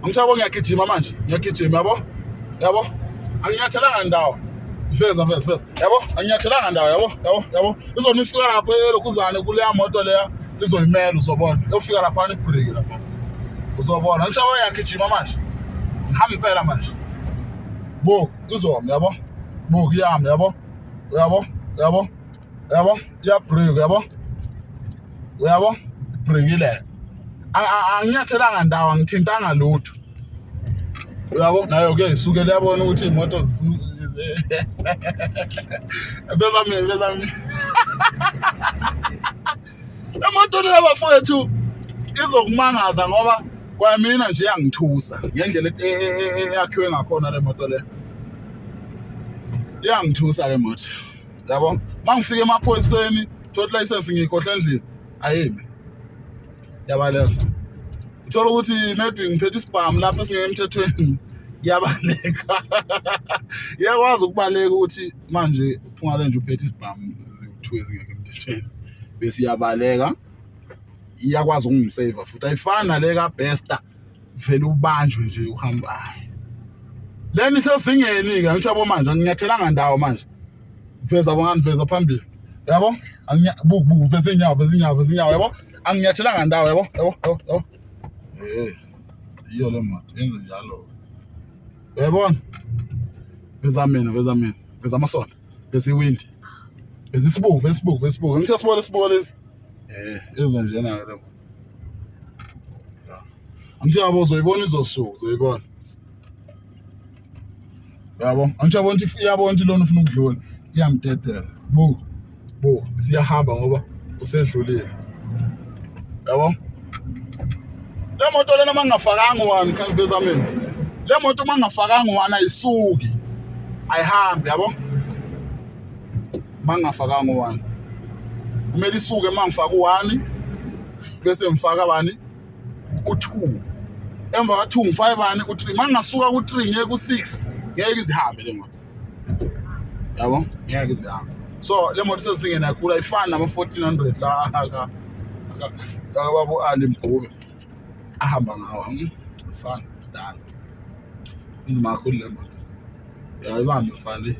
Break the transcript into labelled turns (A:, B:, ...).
A: Angitshabo ngiyagijima manje, ngiyagijima yabo. Anginyathelanga ndawo. Veza. Yabo, anginyathelanga ndawo yabo. Izonifika lapho elokhuzane kuleya moto leya izoyimela uzobona. Yofika lapha ibreak lapha. Uzobona. Angitshabo ngiyagijima manje. Ngihamba impela manje. Bo, izoma yabo. Bo kuyami yabo. Yabo. Ya break yabo. Uyabo? Ibrekile. Anginyathelanga ndawo angithintanga lutho. Uyabo nayo ke isukele yabona ukuthi imoto zifuna beza mina. La moto le bafowethu izokumangaza ngoba kwamina nje yangithusa ngendlela eyakhiwe ngakhona le moto le. Yangithusa le moto. Yabo? Mangifika emaphoyiseni, total license ngikhohle endlini. Ayimi. Yabaleka. Uthola ukuthi maybe ngiphethe isibhamu lapho esingemthethweni yabaleka. Iyakwazi ukubaleka ukuthi manje uphungale nje uphethe isibhamu zithiwe zingekho emthethweni. Bese iyabaleka. Iyakwazi ukungisave futhi ayifani nale kaBesta vele ubanjwe nje uhamba. Leni sesingeni ke ngitshabo manje nginyathelanga ndawo manje. Veza phambili. Yabo? Buku veza inyawo yabo? Anginyathelanga ndawo yabo. Iyo le moto yenze njalo. Uyabona? Veza mina. Veza amasondo. Veza iwindi. Veza isibuko. Ngithe sibole lesi. Yenza njena ke le. Angitshabo uzoyibona izosuku, uzoyibona. Yabo? Angitshabo ukuthi iyabona ukuthi lona ufuna ukudlula. Iyamdedela. Bo. Siyahamba ngoba usedlulile. Yabo? Le moto lena mangafakanga wani khangiveza mina. Le moto mangafakanga wani ayisuki. Ayihambi yabo? Mangafakanga wani. Kumele isuke mangifaka u1 bese ngifaka bani? U2. Emva ka2 ngifaka bani? U3. Mangasuka ku3 ngeke ku6 ngeke izihambe le moto. Yabo? Ngeke izihambe. So le moto sesingena kakhulu ayifani nama 1400 la babo Ali Mgube ahamba ngawo fana sidala izima kakhulu le moto yayibambe mfana le